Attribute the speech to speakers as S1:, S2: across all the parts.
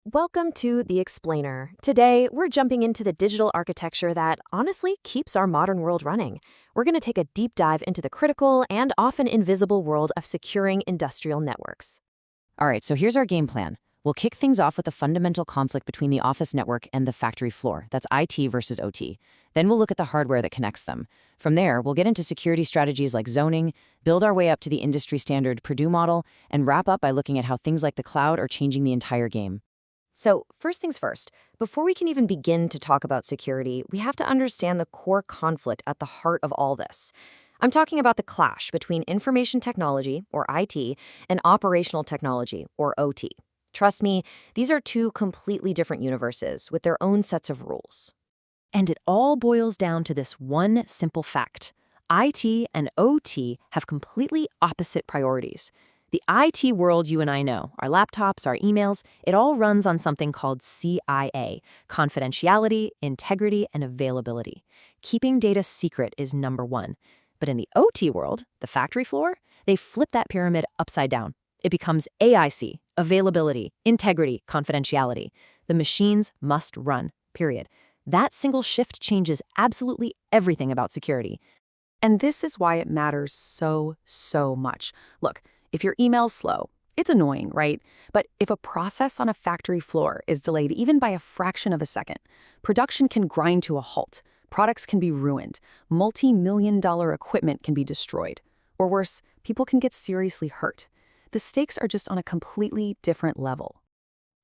S1: Welcome to The Explainer. Today, we're jumping into the digital architecture that honestly keeps our modern world running. We're going to take a deep dive into the critical and often invisible world of securing industrial networks.
S2: All right, so here's our game plan. We'll kick things off with a fundamental conflict between the office network and the factory floor. That's IT versus OT. Then we'll look at the hardware that connects them. From there, we'll get into security strategies like zoning, build our way up to the industry standard Purdue model, and wrap up by looking at how things like the cloud are changing the entire game.
S1: So, first things first, before we can even begin to talk about security, we have to understand the core conflict at the heart of all this. I'm talking about the clash between information technology, or IT, and operational technology, or OT. Trust me, these are two completely different universes with their own sets of rules. And it all boils down to this one simple fact. IT and OT have completely opposite priorities. The IT world you and I know, our laptops, our emails, it all runs on something called CIA, confidentiality, integrity, and availability. Keeping data secret is number one. But in the OT world, the factory floor, they flip that pyramid upside down. It becomes AIC, availability, integrity, confidentiality. The machines must run, period. That single shift changes absolutely everything about security.
S3: And this is why it matters so much. Look, if your email's slow, it's annoying, right? But if a process on a factory floor is delayed even by a fraction of a second, production can grind to a halt, products can be ruined, multi-million-dollar equipment can be destroyed. Or worse, people can get seriously hurt. The stakes are just on a completely different level.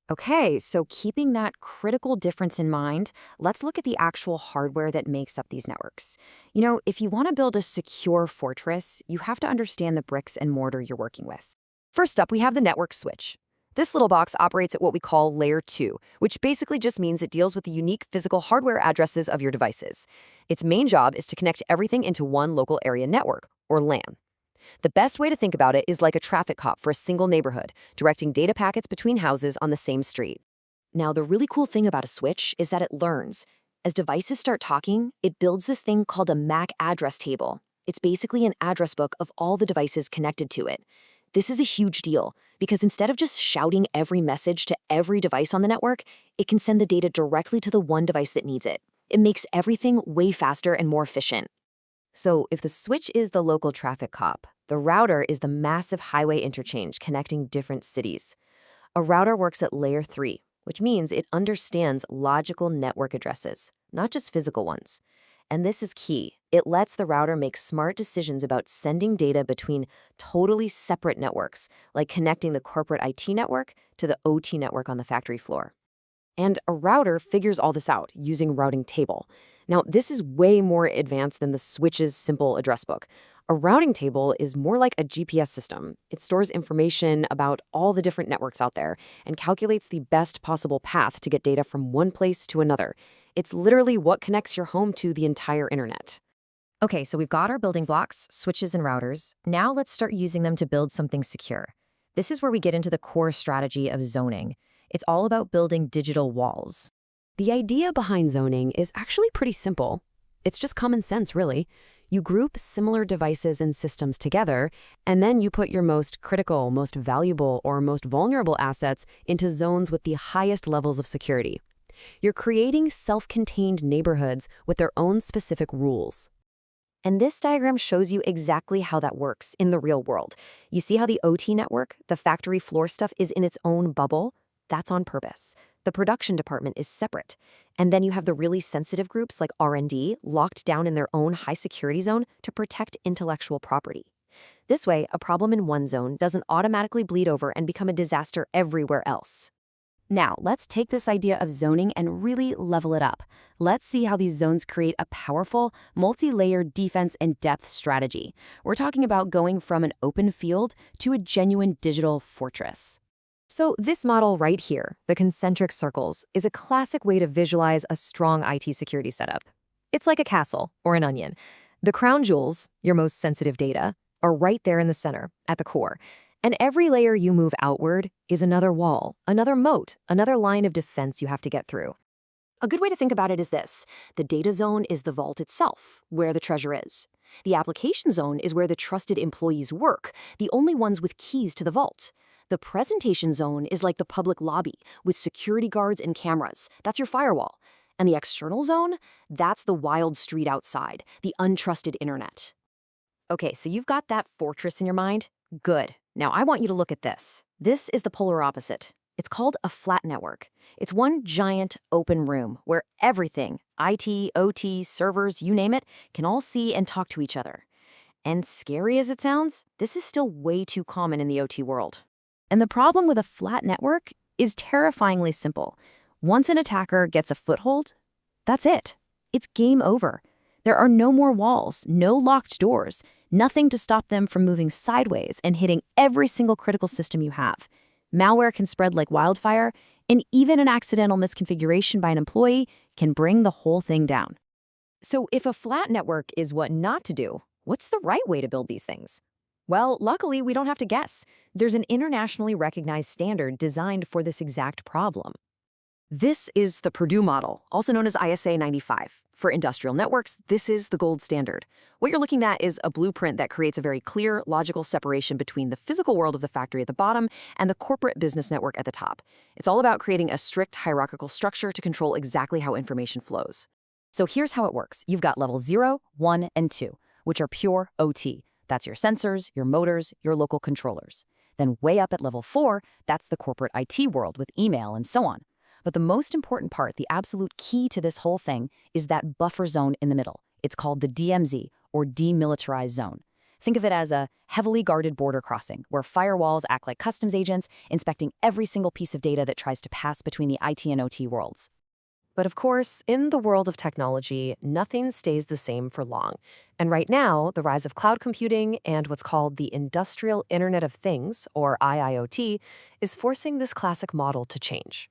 S1: Okay, so keeping that critical difference in mind, let's look at the actual hardware that makes up these networks. If you want to build a secure fortress, you have to understand the bricks and mortar you're working with. First up, we have the network switch. This little box operates at what we call Layer 2, which basically just means it deals with the unique physical hardware addresses of your devices. Its main job is to connect everything into one local area network, or LAN. The best way to think about it is like a traffic cop for a single neighborhood, directing data packets between houses on the same street. Now, the really cool thing about a switch is that it learns. As devices start talking, it builds this thing called a MAC address table. It's basically an address book of all the devices connected to it. This is a huge deal, because instead of just shouting every message to every device on the network, it can send the data directly to the one device that needs it. It makes everything way faster and more efficient. So if the switch is the local traffic cop, the router is the massive highway interchange connecting different cities. A router works at Layer 3, which means it understands logical network addresses, not just physical ones. And this is key. It lets the router make smart decisions about sending data between totally separate networks, like connecting the corporate IT network to the OT network on the factory floor. And a router figures all this out using routing table. Now, this is way more advanced than the switch's simple address book. A routing table is more like a GPS system. It stores information about all the different networks out there and calculates the best possible path to get data from one place to another. It's literally what connects your home to the entire internet. Okay, so we've got our building blocks, switches and routers. Now let's start using them to build something secure. This is where we get into the core strategy of zoning. It's all about building digital walls. The idea behind zoning is actually pretty simple. It's just common sense, really. You group similar devices and systems together, and then you put your most critical, most valuable, or most vulnerable assets into zones with the highest levels of security. You're creating self-contained neighborhoods with their own specific rules. And this diagram shows you exactly how that works in the real world. You see how the OT network, the factory floor stuff, is in its own bubble? That's on purpose. The production department is separate. And then you have the really sensitive groups like R&D locked down in their own high security zone to protect intellectual property. This way, a problem in one zone doesn't automatically bleed over and become a disaster everywhere else. Now, let's take this idea of zoning and really level it up. Let's see how these zones create a powerful, multi-layered defense and depth strategy. We're talking about going from an open field to a genuine digital fortress. So this model right here, the concentric circles, is a classic way to visualize a strong IT security setup. It's like a castle or an onion. The crown jewels, your most sensitive data, are right there in the center, at the core. And every layer you move outward is another wall, another moat, another line of defense you have to get through. A good way to think about it is this. The data zone is the vault itself, where the treasure is. The application zone is where the trusted employees work, the only ones with keys to the vault.
S3: The presentation zone is like the public lobby with security guards and cameras. That's your firewall. And the external zone? That's the wild street outside, the untrusted internet. Okay, so you've got that fortress in your mind? Good. Now I want you to look at this. This is the polar opposite. It's called a flat network. It's one giant open room where everything, IT, OT, servers, you name it, can all see and talk to each other. And scary as it sounds, this is still way too common in the OT world. And the problem with a flat network is terrifyingly simple. Once an attacker gets a foothold, that's it. It's game over. There are no more walls, no locked doors, nothing to stop them from moving sideways and hitting every single critical system you have. Malware can spread like wildfire, and even an accidental misconfiguration by an employee can bring the whole thing down. So if a flat network is what not to do, what's the right way to build these things? Well, luckily, we don't have to guess. There's an internationally recognized standard designed for this exact problem. This is the Purdue model, also known as ISA 95. For industrial networks, this is the gold standard. What you're looking at is a blueprint that creates a very clear, logical separation between the physical world of the factory at the bottom and the corporate business network at the top. It's all about creating a strict hierarchical structure to control exactly how information flows. So here's how it works. You've got level 0, 1, and 2, which are pure OT. That's your sensors, your motors, your local controllers. Then way up at level 4, that's the corporate IT world with email and so on. But the most important part, the absolute key to this whole thing, is that buffer zone in the middle. It's called the DMZ, or demilitarized zone. Think of it as a heavily guarded border crossing, where firewalls act like customs agents, inspecting every single piece of data that tries to pass between the IT and OT worlds. But of course, in the world of technology, nothing stays the same for long. And right now, the rise of cloud computing and what's called the Industrial Internet of Things, or IIoT, is forcing this classic model to change.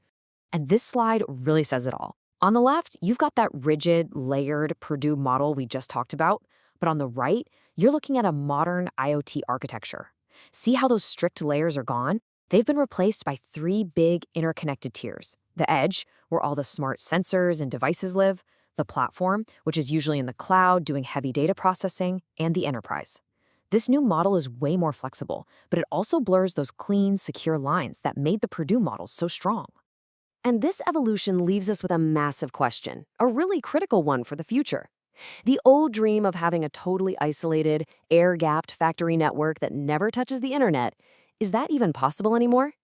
S3: And this slide really says it all. On the left, you've got that rigid, layered Purdue model we just talked about. But on the right, you're looking at a modern IoT architecture. See how those strict layers are gone? They've been replaced by 3 big interconnected tiers. The edge, where all the smart sensors and devices live, the platform, which is usually in the cloud doing heavy data processing, and the enterprise. This new model is way more flexible, but it also blurs those clean, secure lines that made the Purdue model so strong. And this evolution leaves us with a massive question, a really critical one for the future. The old dream of having a totally isolated, air-gapped factory network that never touches the internet, is that even possible anymore?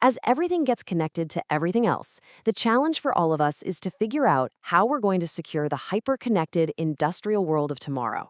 S3: As everything gets connected to everything else, the challenge for all of us is to figure out how we're going to secure the hyper-connected industrial world of tomorrow.